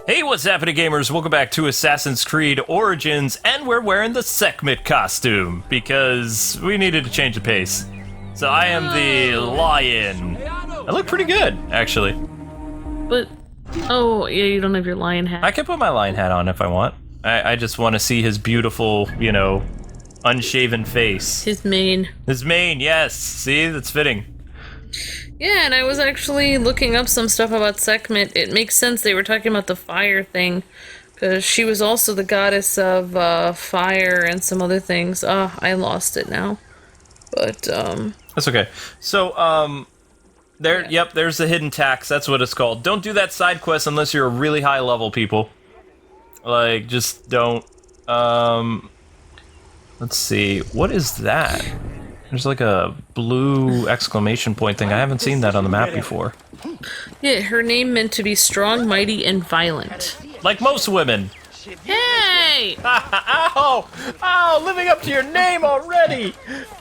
Hey, what's happening, gamers? Welcome back to Assassin's Creed Origins, and we're wearing the Sekhmet costume, because we needed to change the pace. So I am the lion. I look pretty good, actually. But, oh, yeah, you don't have your lion hat. I can put my lion hat on if I want. I just want to see his beautiful, you know, unshaven face. His mane. His mane, yes. See, that's fitting. Yeah, and I was actually looking up some stuff about Sekhmet. It makes sense they were talking about the fire thing, because she was also the goddess of fire and some other things. I lost it now. But, That's okay. So, yep, there's the hidden tax. That's what it's called. Don't do that side quest unless you're a really high level, people. Like, just don't. Let's see. What is that? There's like a blue exclamation point thing. I haven't seen that on the map before. yeah, her name meant to be strong, mighty, and violent. Like most women. Hey! Ow! Ow! Living up to your name already!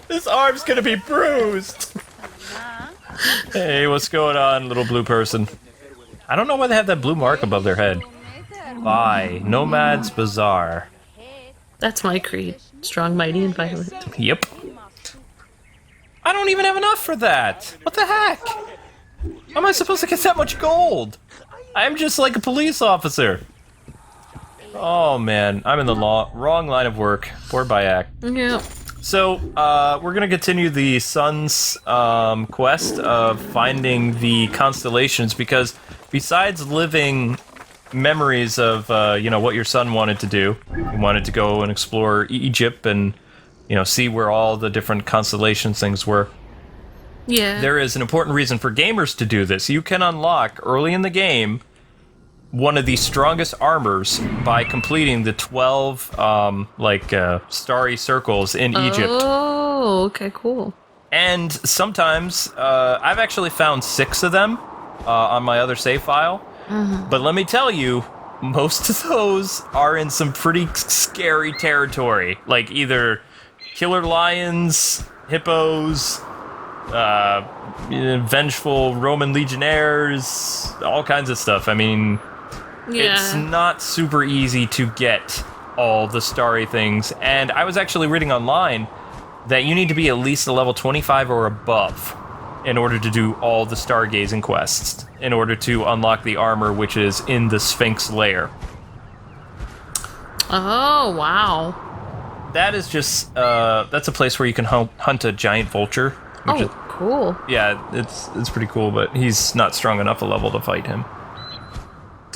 This arm's gonna be bruised! Hey, what's going on, little blue person? I don't know why they have that blue mark above their head. Bye. Nomad's Bazaar. That's my creed. Strong, mighty, and violent. Yep. I don't even have enough for that! What the heck? How am I supposed to get that much gold? I'm just like a police officer. Oh man, I'm in the wrong line of work. Poor Bayek. Yeah. So, we're gonna continue the sun's quest of finding the constellations, because besides living memories of, you know, what your son wanted to do, he wanted to go and explore Egypt and, you know, see where all the different constellations things were. Yeah. There is an important reason for gamers to do this. You can unlock, early in the game, one of the strongest armors by completing the 12, starry circles in Egypt. Oh, okay, cool. And sometimes, I've actually found 6 of them on my other save file. Mm-hmm. But let me tell you, most of those are in some pretty scary territory. Like either killer lions, hippos, vengeful Roman legionnaires, all kinds of stuff. I mean, Yeah. it's not super easy to get all the starry things. And I was actually reading online that you need to be at least a level 25 or above in order to do all the stargazing quests, in order to unlock the armor which is in the Sphinx lair. Oh, wow. That is just, that's a place where you can hunt a giant vulture. Oh, cool. Yeah, it's pretty cool, but he's not strong enough a level to fight him.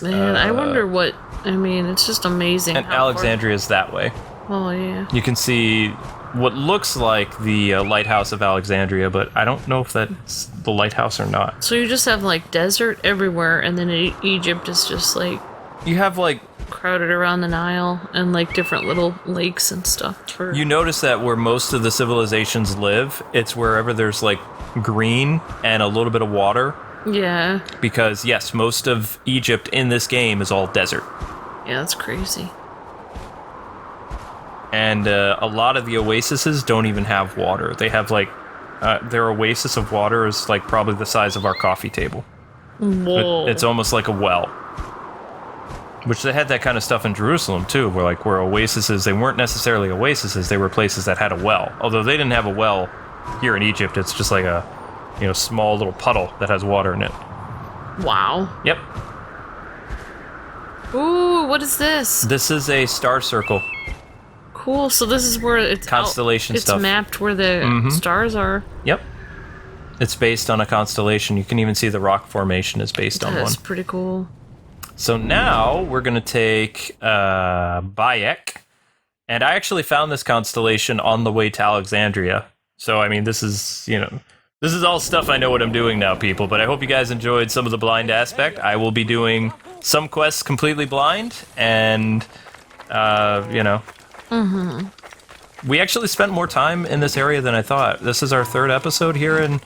Man, I wonder what... I mean, it's just amazing. And Alexandria is that way. Oh, yeah. You can see what looks like the lighthouse of Alexandria, but I don't know if that's the lighthouse or not. So you just have, like, desert everywhere, and then Egypt is just, like... You have, like... crowded around the Nile, and, like, different little lakes and stuff. You notice that where most of the civilizations live, it's wherever there's, like, green and a little bit of water. Yeah. Because, yes, most of Egypt in this game is all desert. Yeah, that's crazy. And a lot of the oases don't even have water. They have, like, their oasis of water is, like, probably the size of our coffee table. Whoa. It's almost like a well. Which they had that kind of stuff in Jerusalem, too, where oases, they weren't necessarily oases, they were places that had a well. Although they didn't have a well here in Egypt, it's just like a, you know, small little puddle that has water in it. Wow. Yep. Ooh, what is this? This is a star circle. Cool, so this is where it's constellation it's stuff. mapped where the stars are. Yep. It's based on a constellation. You can even see the rock formation is based on one. That's pretty cool. So now we're going to take Bayek. And I actually found this constellation on the way to Alexandria. So, I mean, this is, you know, this is all stuff I know what I'm doing now, people. But I hope you guys enjoyed some of the blind aspect. I will be doing some quests completely blind. And, you know. We actually spent more time in this area than I thought. This is our 3rd episode here in...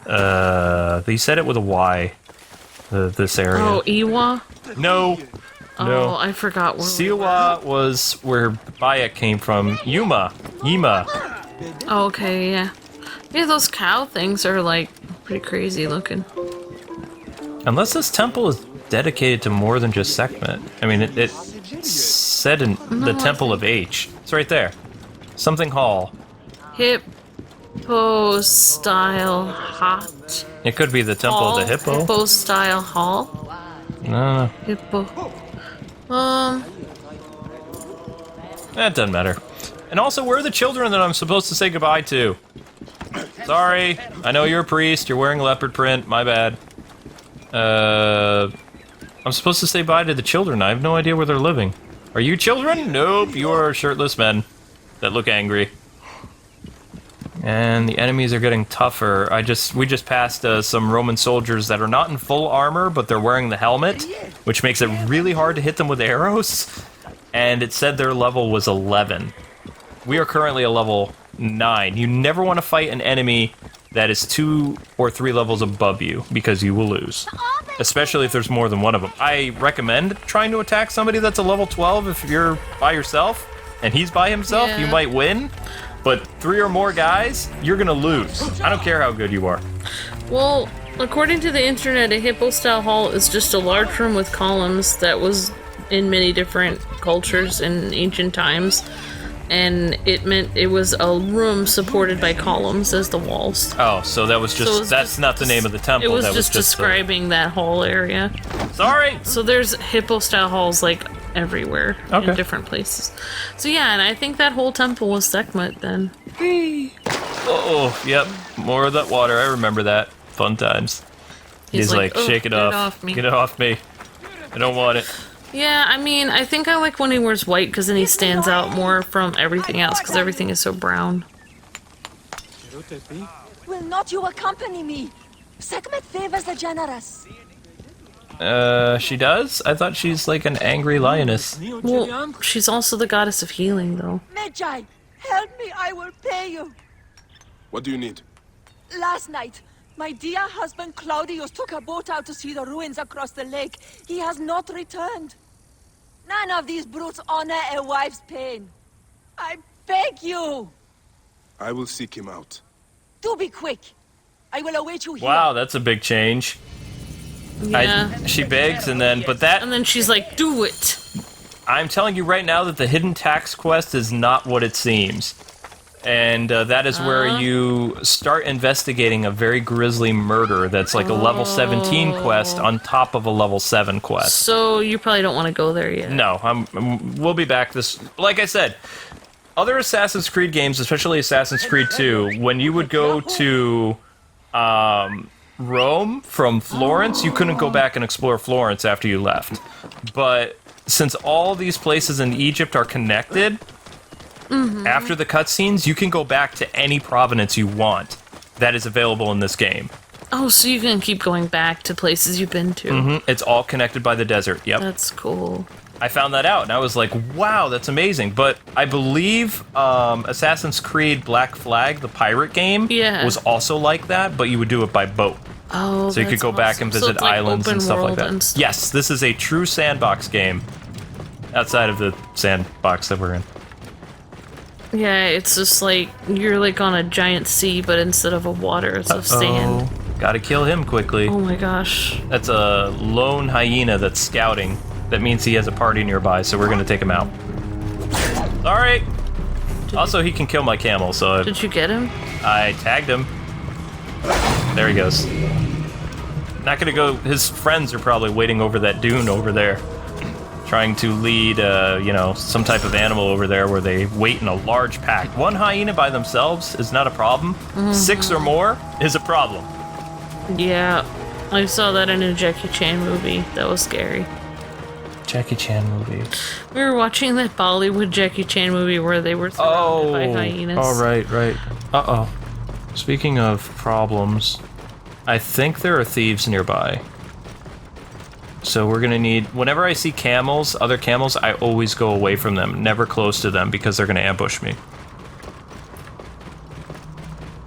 They said it with a Y. This area. Oh, Iwa? No. Oh, No. I forgot where Siwa was where Bayek came from. Yima. Oh, okay, yeah. Yeah, those cow things are like pretty crazy looking. Unless this temple is dedicated to more than just Sekhmet. I mean, it said in the Temple of H. It's right there. Something Hall. Hippo style hot. It could be the Temple of the Hippo. Hippo style hall. No. Hippo. That doesn't matter. And also, where are the children that I'm supposed to say goodbye to? Sorry, I know you're a priest, you're wearing leopard print, my bad. I'm supposed to say bye to the children, I have no idea where they're living. Are you children? Nope, you are shirtless men that look angry. And the enemies are getting tougher. We just passed some Roman soldiers that are not in full armor, but they're wearing the helmet, which makes it really hard to hit them with arrows. And it said their level was 11. We are currently a level 9. You never want to fight an enemy that is 2 or 3 levels above you, because you will lose. Especially if there's more than one of them. I recommend trying to attack somebody that's a level 12 if you're by yourself, and he's by himself, you might win. But 3 or more guys, you're gonna lose. I don't care how good you are. Well, according to the internet, a hippo-style hall is just a large room with columns that was in many different cultures in ancient times. And it meant it was a room supported by columns as the walls. Oh, so that was just, that's not the name of the temple. It was that just describing that whole area. Sorry! So there's hippo-style halls, like, everywhere in different places. So yeah, and I think that whole temple was Sekhmet then. Oh, yep. More of that water. I remember that. Fun times. He's like, "Oh, shake it off. me. Get it off me. I don't want it. Yeah, I mean, I think I like when he wears white because then he stands out more from everything else because everything is so brown. Will not you accompany me? Sekhmet favors the generous. She does? I thought she's like an angry lioness. Well, she's also the goddess of healing, though. Magi, help me, I will pay you. What do you need? Last night, my dear husband Claudius took a boat out to see the ruins across the lake. He has not returned. None of these brutes honor a wife's pain. I beg you. I will seek him out. Do be quick. I will await you here. Wow, that's a big change. Yeah. She begs and then she's like, do it. I'm telling you right now that the hidden tax quest is not what it seems. And that is where you start investigating a very grisly murder that's like a level 17 quest on top of a level 7 quest. So you probably don't want to go there yet. No, we'll be back this... Like I said, other Assassin's Creed games, especially Assassin's Creed 2, when you would go to Rome from Florence, you couldn't go back and explore Florence after you left. But since all these places in Egypt are connected... After the cutscenes, you can go back to any provenance you want that is available in this game. Oh, so you can keep going back to places you've been to. It's all connected by the desert, yep. That's cool. I found that out, and I was like, wow, that's amazing. But I believe Assassin's Creed Black Flag, the pirate game, was also like that, but you would do it by boat. Oh, so you could go back and visit islands and stuff like that. Stuff. Yes, this is a true sandbox game, outside of the sandbox that we're in. Yeah, it's just like, you're like on a giant sea, but instead of a water, it's of sand. Gotta kill him quickly. Oh my gosh. That's a lone hyena that's scouting. That means he has a party nearby, so we're gonna take him out. Sorry! Also, he can kill my camel, so... Did you get him? I tagged him. There he goes. Not gonna go... His friends are probably waiting over that dune over there. Trying to lead, some type of animal over there where they wait in a large pack. One hyena by themselves is not a problem. 6 or more is a problem. Yeah, I saw that in a Jackie Chan movie. That was scary. Jackie Chan movie. We were watching that Bollywood Jackie Chan movie where they were surrounded by hyenas. Oh, right. Uh-oh. Speaking of problems, I think there are thieves nearby. So we're gonna need... Whenever I see camels, other camels, I always go away from them. Never close to them, because they're gonna ambush me.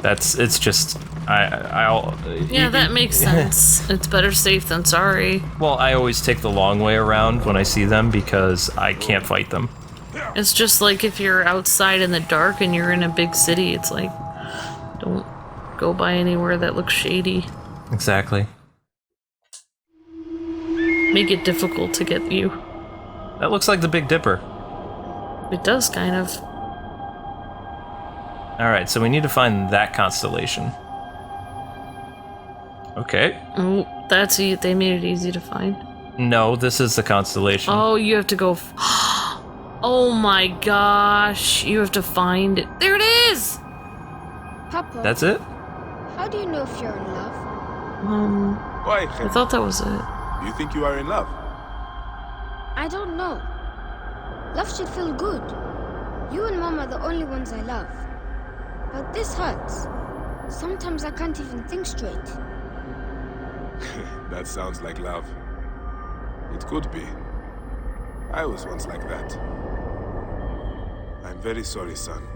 It's just... Yeah, that makes sense. It's better safe than sorry. Well, I always take the long way around when I see them, because I can't fight them. It's just like if you're outside in the dark and you're in a big city, it's like, don't go by anywhere that looks shady. Exactly. Make it difficult to get you. That looks like the Big Dipper. It does, kind of. Alright, so we need to find that constellation. Okay. Oh, that's it. They made it easy to find. No, this is the constellation. Oh, you have to go. Oh my gosh. You have to find it. There it is! Papa, That's it? how do you know if you're in love? Why? I thought that was it. You think you are in love? I don't know. Love should feel good. You and Mom are the only ones I love. But this hurts. Sometimes I can't even think straight. That sounds like love. It could be. I was once like that. I'm very sorry, son.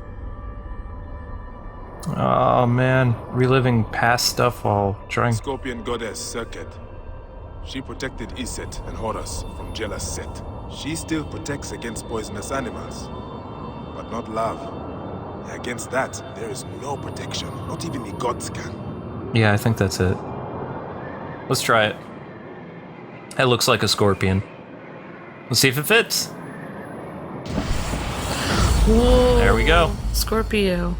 Oh man, reliving past stuff while trying. Scorpion goddess Serket. She protected Iset and Horus from jealous Set. She still protects against poisonous animals, but not love. Against that, there is no protection. Not even the gods can. Yeah, I think that's it. Let's try it. It looks like a scorpion. Let's see if it fits. Whoa. There we go. Scorpio.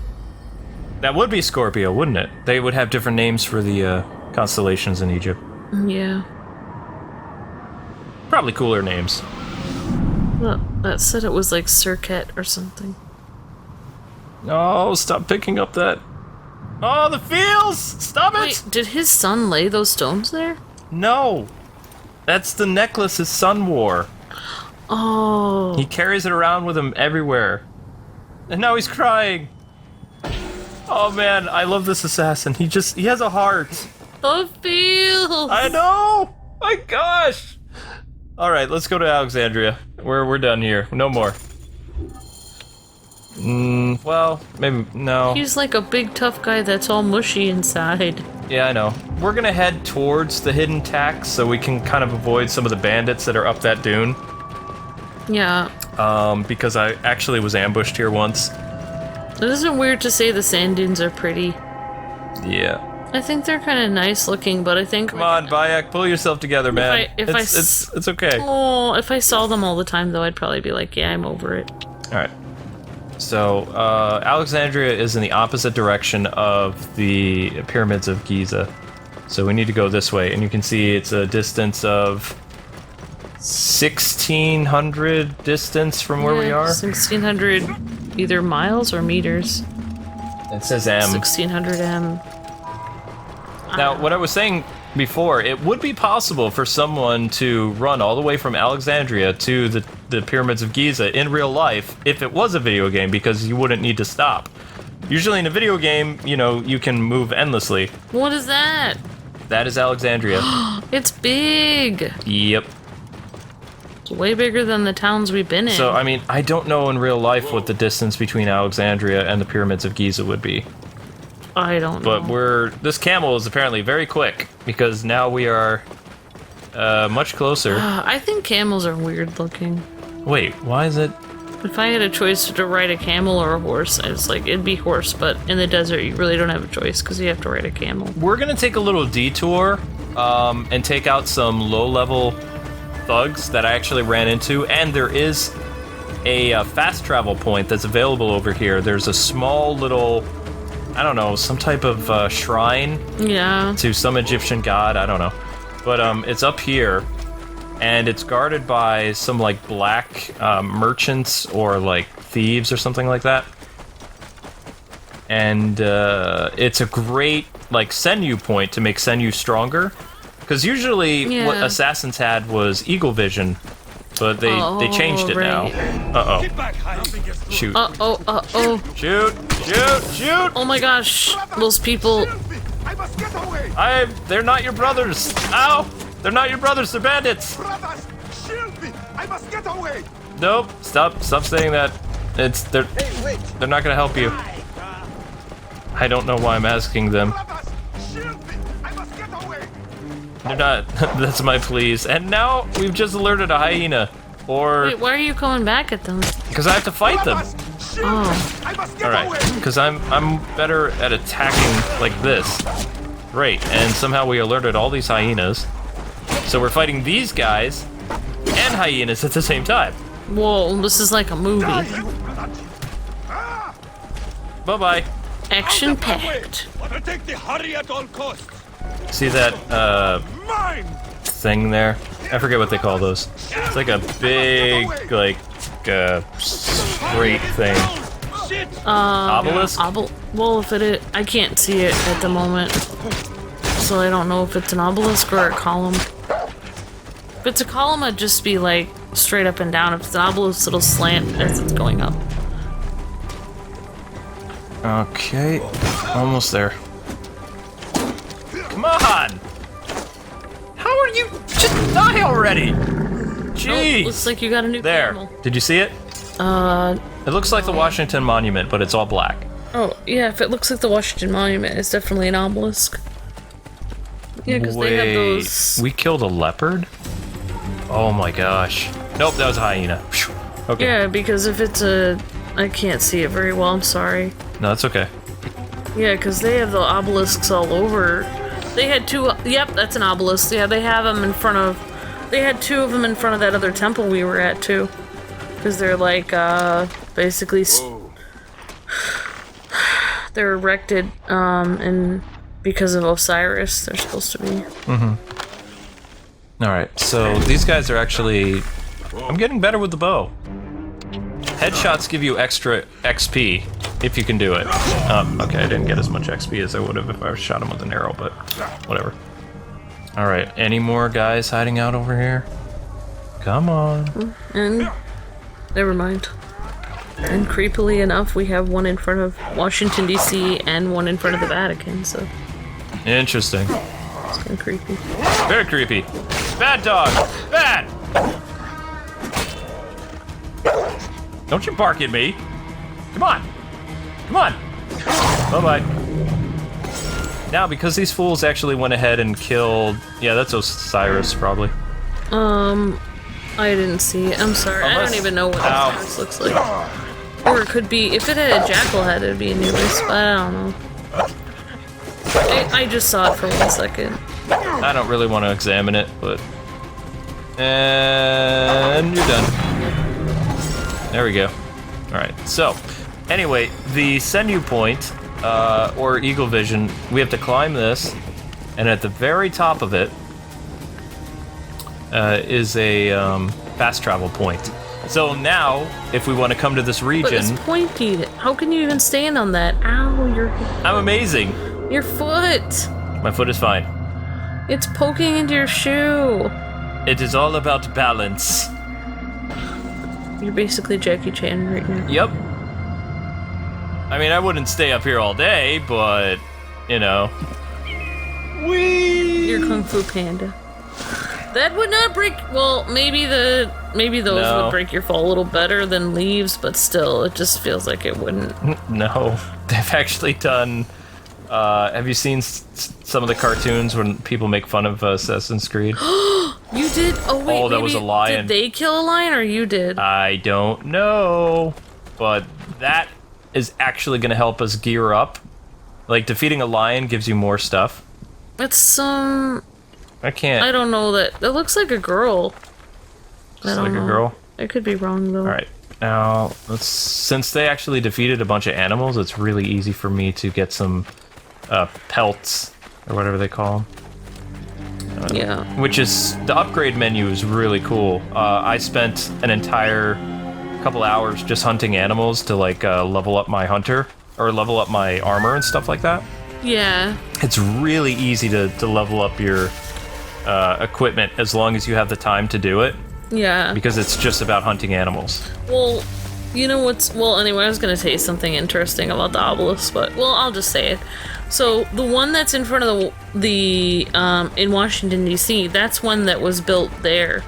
That would be Scorpio, wouldn't it? They would have different names for the constellations in Egypt. Yeah. Probably cooler names. That said it was like Circuit or something. Oh, stop picking up that. Oh, the feels! Stop it! Wait, did his son lay those stones there? No. That's the necklace his son wore. Oh. He carries it around with him everywhere. And now he's crying. Oh man, I love this assassin. He has a heart. The feels! I know! My gosh! Alright, let's go to Alexandria. We're done here. No more. Well, maybe, no. He's like a big tough guy that's all mushy inside. Yeah, I know. We're gonna head towards the hidden tax so we can kind of avoid some of the bandits that are up that dune. Yeah. Because I actually was ambushed here once. It isn't weird to say the sand dunes are pretty. Yeah. I think they're kind of nice looking, but I think... Come on, Bayek, pull yourself together, man. It's okay. Oh, if I saw them all the time, though, I'd probably be like, yeah, I'm over it. Alright. So, Alexandria is in the opposite direction of the pyramids of Giza. So we need to go this way, and you can see it's a distance of 1,600 distance from where we are. 1,600 either miles or meters. It says M. 1,600 M. Now, what I was saying before, it would be possible for someone to run all the way from Alexandria to the pyramids of Giza in real life if it was a video game, because you wouldn't need to stop. Usually in a video game, you know, you can move endlessly. What is that? That is Alexandria. It's big. Yep. It's way bigger than the towns we've been in. So, I mean, I don't know in real life what the distance between Alexandria and the pyramids of Giza would be. I don't know. But this camel is apparently very quick, because now we are much closer. I think camels are weird looking. Wait, why is it? If I had a choice to ride a camel or a horse, I was like, it'd be horse, but in the desert you really don't have a choice because you have to ride a camel. We're gonna take a little detour and take out some low-level thugs that I actually ran into, and there is a fast travel point that's available over here. There's a small little, I don't know, some type of shrine to some Egyptian god, I don't know. But it's up here, and it's guarded by some like black merchants or like thieves or something like that. And it's a great like Senyu point to make Senyu stronger. Because usually what assassins had was eagle vision, but they changed it now. Uh-oh. Shoot. Uh-oh. Shoot! Shoot! Oh my gosh, those people. I must get away! They're not your brothers! Ow! They're not your brothers, they're bandits! Brothers, shield me! I must get away! Nope, stop saying that. They're not gonna help you. I don't know why I'm asking them. Brothers, shield me! I must get away! They're not. That's my pleas. And now we've just alerted a hyena. Or... Wait, why are you coming back at them? Because I have to fight them. Oh. I must get Alright, away. because I'm better at attacking like this. Great, and somehow we alerted all these hyenas. So we're fighting these guys and hyenas at the same time. Whoa, this is like a movie. Bye-bye. Action packed. Wanna take the hurry at all costs. See that Mine. thing there? I forget what they call those. It's like a big, like, straight thing. Shit. Obelisk? Well, if it is, I can't see it at the moment, so I don't know if it's an obelisk or a column. If it's a column, it'd just be like straight up and down. If it's an obelisk, it'll slant as it's going up. Okay, almost there. Come on! How are you? Just die already! Jeez! Oh, looks like you got a new There. camel. Did you see it? It looks like the Washington Monument, but it's all black. Oh, yeah, if it looks like the Washington Monument, it's definitely an obelisk. Yeah, because they have those... we killed a leopard? Oh my gosh. Nope, that was a hyena. Phew. Okay. Yeah, because if it's a... I can't see it very well, I'm sorry. No, that's okay. Yeah, because they have the obelisks all over. They had two... Yep, that's an obelisk. Yeah, they have them in front of... They had two of them in front of that other temple we were at, too. Because they're like, basically... They're erected, and because of Osiris, they're supposed to be. Mm-hmm. Alright, so these guys are actually... I'm getting better with the bow. Headshots give you extra XP, if you can do it. Okay, I didn't get as much XP as I would have if I shot him with an arrow, but whatever. Alright, any more guys hiding out over here? Come on. And... Never mind. And creepily enough, we have one in front of Washington, D.C. and one in front of the Vatican, so... Interesting. It's kind of creepy. Very creepy. Bad dog! Bad! Don't you bark at me. Come on. Come on. Bye-bye. Now, because these fools actually went ahead and killed... Yeah, that's Osiris, probably. I didn't see it. I'm sorry. I don't even know what this looks like. Or it could be... If it had a jackal head, it'd be Anubis, but I don't know. I just saw it for 1 second. I don't really want to examine it, but... And you're done. There we go. Alright, so... Anyway, the Senu point, or Eagle Vision, we have to climb this, and at the very top of it is a fast travel point. So now, if we want to come to this region... But it's pointy. How can you even stand on that? Ow, I'm amazing. Your foot! My foot is fine. It's poking into your shoe. It is all about balance. You're basically Jackie Chan right now. Yep. I mean, I wouldn't stay up here all day, but, you know. Whee! You're Kung Fu Panda. That would not break... Well, maybe those would break your fall a little better than leaves, but still, it just feels like it wouldn't. No. They've actually done... have you seen some of the cartoons when people make fun of Assassin's Creed? You did? Oh, wait, Oh, that was a lion. Did they kill a lion, or you did? I don't know. But that is actually going to help us gear up. Like, defeating a lion gives you more stuff. It's some... I can't... I don't know that... It looks like a girl. I don't know. A girl? I could be wrong, though. Alright. Now, since they actually defeated a bunch of animals, it's really easy for me to get some pelts, or whatever they call them. Yeah. Which is... The upgrade menu is really cool. I spent an entire couple hours just hunting animals to, like, level up my hunter, or level up my armor and stuff like that. Yeah. It's really easy to level up your equipment as long as you have the time to do it. Yeah. Because it's just about hunting animals. Well, you know what's... Well, anyway, I was going to say something interesting about the obelisk, but... Well, I'll just say it. So, the one that's in front of the in Washington, D.C., that's one that was built there.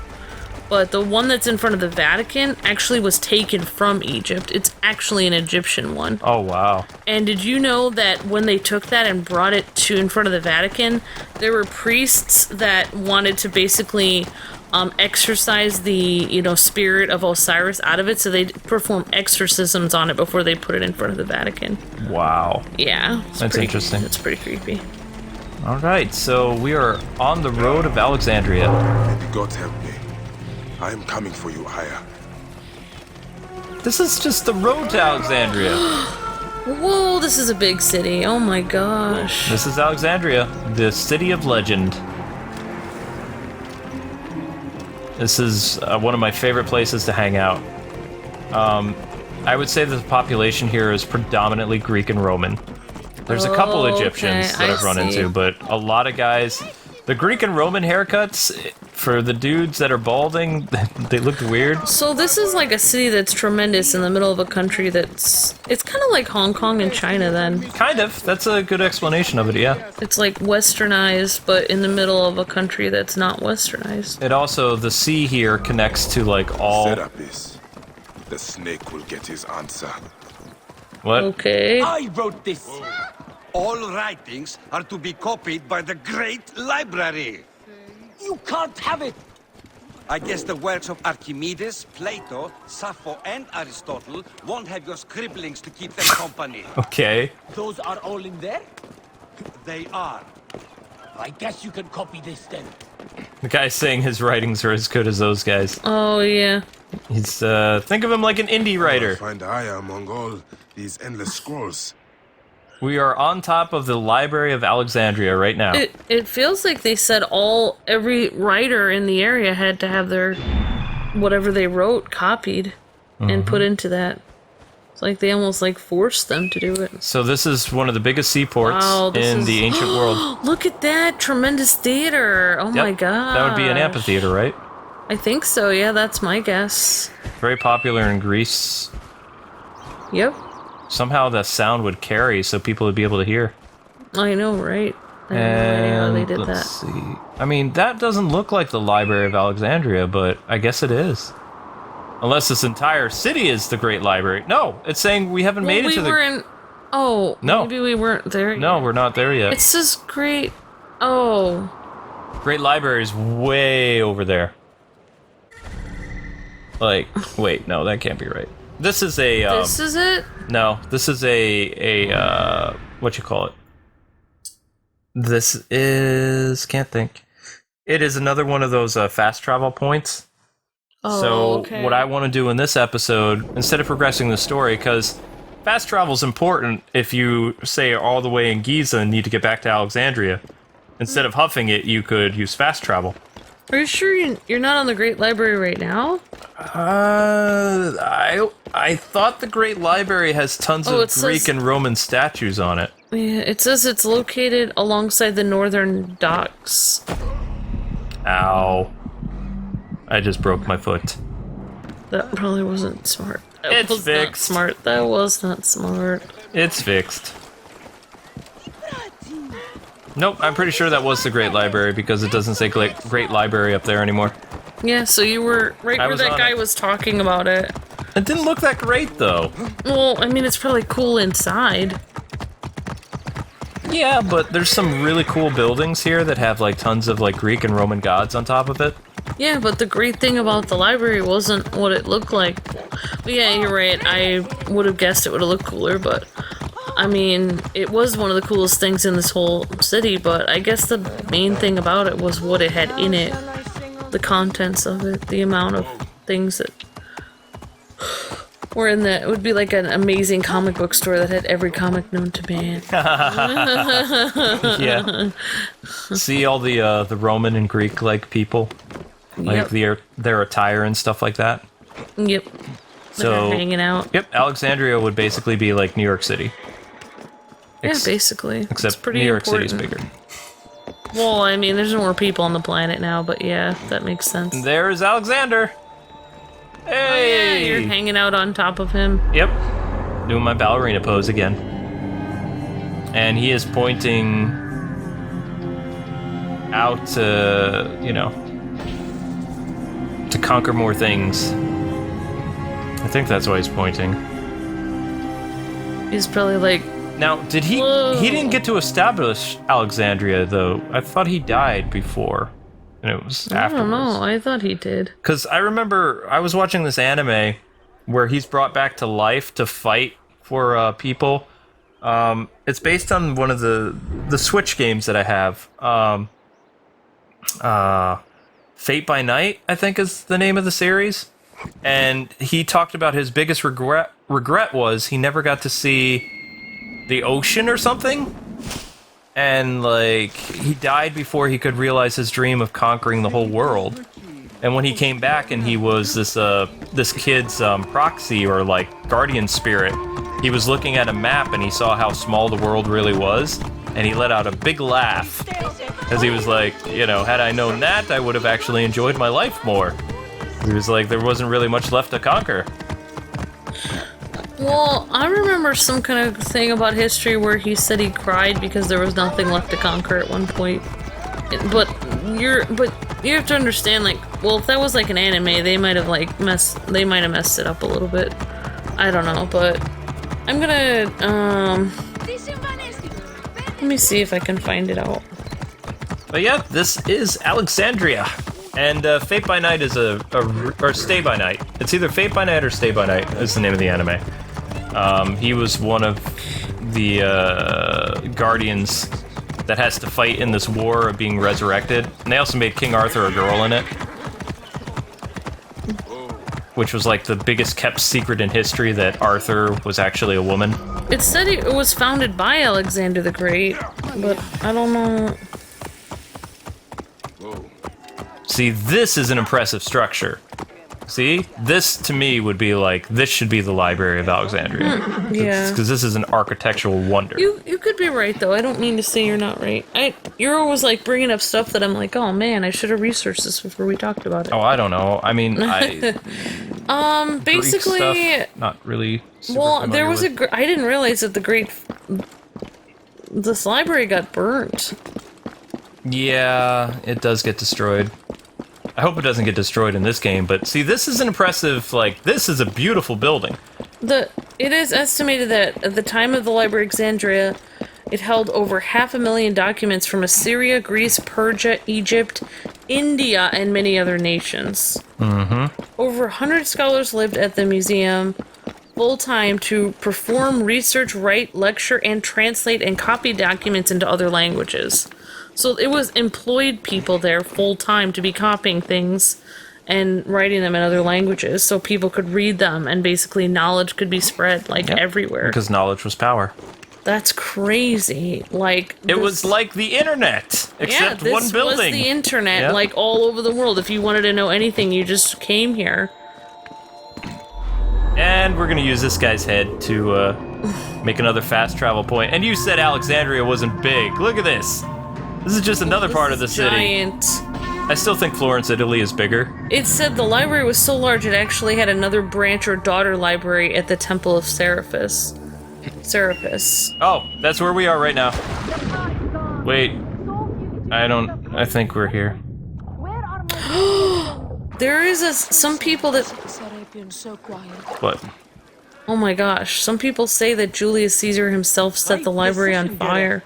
But the one that's in front of the Vatican actually was taken from Egypt. It's actually an Egyptian one. Oh, wow. And did you know that when they took that and brought it to in front of the Vatican, there were priests that wanted to basically exorcise the, spirit of Osiris out of it, so they perform exorcisms on it before they put it in front of the Vatican. Wow. Yeah. That's interesting. It's pretty creepy. All right, so we are on the road of Alexandria. May the gods help me. I am coming for you, Aya. This is just the road to Alexandria. Whoa, this is a big city. Oh my gosh. This is Alexandria, the city of legend. This is one of my favorite places to hang out. I would say that the population here is predominantly Greek and Roman. There's a couple Egyptians that I've run into, but a lot of guys... The Greek and Roman haircuts, for the dudes that are balding, they look weird. So this is like a city that's tremendous in the middle of a country that's... It's kind of like Hong Kong and China then. Kind of. That's a good explanation of it, yeah. It's like westernized, but in the middle of a country that's not westernized. It also, the sea here connects to like all... Serapis. The snake will get his answer. What? Okay. I wrote this. All writings are to be copied by the Great Library. You can't have it! I guess the works of Archimedes, Plato, Sappho, and Aristotle won't have your scribblings to keep them company. Okay. Those are all in there? They are. I guess you can copy this then. The guy's saying his writings are as good as those guys. Oh, yeah. He's, think of him like an indie writer. Find Aya among all these endless scrolls. We are on top of the Library of Alexandria right now. It feels like they said every writer in the area had to have their whatever they wrote copied and put into that. It's like they almost like forced them to do it. So this is one of the biggest seaports in the ancient world. Look at that tremendous theater! Oh my god. That would be an amphitheater, right? I think so, yeah, that's my guess. Very popular in Greece. Yep. Somehow the sound would carry so people would be able to hear. I know, right? I have no idea how they did that. Let's see. I mean, that doesn't look like the Library of Alexandria, but I guess it is. Unless this entire city is the Great Library. No, it's saying we haven't made it to the... Oh, No. maybe we weren't there yet. No, we're not there yet. It says great... Oh. Great Library is way over there. Like, wait, no, that can't be right. This is a... This is it? No, this is what you call it? This is... Can't think. It is another one of those fast travel points. Oh, So okay. what I want to do in this episode, instead of progressing the story, because fast travel is important if you, say, are all the way in Giza and need to get back to Alexandria. Instead of huffing it, you could use fast travel. Are you sure you're not on the Great Library right now? I thought the Great Library has tons of it Greek says- and Roman statues on it. Yeah, it says it's located alongside the northern docks. Ow. I just broke my foot. That probably wasn't smart. It's was fixed. Not smart. That was not smart. It's fixed. Nope, I'm pretty sure that was the Great Library because it doesn't say Great Library up there anymore. Yeah, so you were right where was that on guy it. was talking about it. It didn't look that great though. Well, I mean, it's probably cool inside. Yeah, but there's some really cool buildings here that have like tons of like Greek and Roman gods on top of it. Yeah, but the great thing about the library wasn't what it looked like. But yeah, you're right. I would have guessed it would have looked cooler, but I mean, it was one of the coolest things in this whole city, but I guess the main thing about it was what it had in it. The contents of it, the amount of things that were in that. It would be like an amazing comic book store that had every comic known to man. Yeah. See all the Roman and Greek like people, like their attire and stuff like that. Yep. So They're hanging out. Yep, Alexandria would basically be like New York City. Yeah, basically. Except it's pretty New York important. City's bigger. Well, I mean, there's more people on the planet now, but yeah, that makes sense. There's Alexander. Hey! Yeah, you're hanging out on top of him. Yep. Doing my ballerina pose again. And he is pointing out to, to conquer more things. I think that's why he's pointing. He's probably like, Now, did Whoa. he didn't get to establish Alexandria, though. I thought he died before. and it was I afterwards. don't know. I thought he did. Because I remember I was watching this anime where he's brought back to life to fight for people. It's based on one of the Switch games that I have. Fate by Night, I think, is the name of the series. And he talked about his biggest regret was he never got to see the ocean or something. And, like, he died before he could realize his dream of conquering the whole world. And when he came back and he was this kid's proxy or, like, guardian spirit, he was looking at a map and he saw how small the world really was. And he let out a big laugh. As he was like, you know, had I known that, I would have actually enjoyed my life more. He was like, there wasn't really much left to conquer. Well, I remember some kind of thing about history where he said he cried because there was nothing left to conquer at one point. But you have to understand, like, well, if that was like an anime, they might have messed it up a little bit. I don't know, but I'm gonna let me see if I can find it out. But yeah, this is Alexandria. And Fate by Night is or Stay by Night. It's either Fate by Night or Stay by Night is the name of the anime. He was one of the guardians that has to fight in this war of being resurrected. And they also made King Arthur a girl in it. Which was like the biggest kept secret in history, that Arthur was actually a woman. It said it was founded by Alexander the Great, but I don't know. See, this is an impressive structure. See? This, to me, would be like, this should be the Library of Alexandria. Yeah. Because this is an architectural wonder. You could be right, though. I don't mean to say you're not right. You're always, like, bringing up stuff that I'm like, oh, man, I should have researched this before we talked about it. Oh, I don't know. I mean, basically... Greek stuff, not really super well, there familiar was with. I didn't realize that this library got burnt. Yeah, it does get destroyed. I hope it doesn't get destroyed in this game, but see, this is an impressive, like, this is a beautiful building. It is estimated that at the time of the Library of Alexandria, it held over 500,000 documents from Assyria, Greece, Persia, Egypt, India, and many other nations. Mm-hmm. Over 100 scholars lived at the museum full-time to perform research, write, lecture, and translate and copy documents into other languages. So it was employed people there full-time to be copying things and writing them in other languages so people could read them and basically knowledge could be spread, like, everywhere. Because knowledge was power. That's crazy. Like, It was like the internet, except this one building. was the internet, Yep. like, all over the world. If you wanted to know anything, you just came here. And we're going to use this guy's head to make another fast travel point. And you said Alexandria wasn't big. Look at this. This is just another part of the city. Giant. I still think Florence, Italy is bigger. It said the library was so large it actually had another branch or daughter library at the Temple of Serapis. Oh, that's where we are right now. Wait. I think we're here. There is some people that... What? Oh my gosh, some people say that Julius Caesar himself set the library on fire.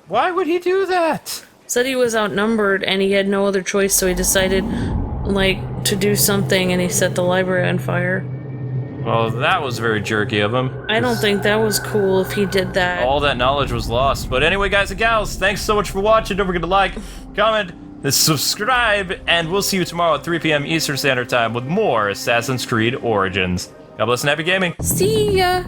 Why would he do that? Said he was outnumbered and he had no other choice, so he decided, like, to do something, and he set the library on fire. Well, that was very jerky of him. I don't think that was cool if he did that. All that knowledge was lost. But anyway, guys and gals, thanks so much for watching. Don't forget to like, comment, and subscribe, and we'll see you tomorrow at 3 p.m. Eastern Standard Time with more Assassin's Creed Origins. God bless and happy gaming. See ya!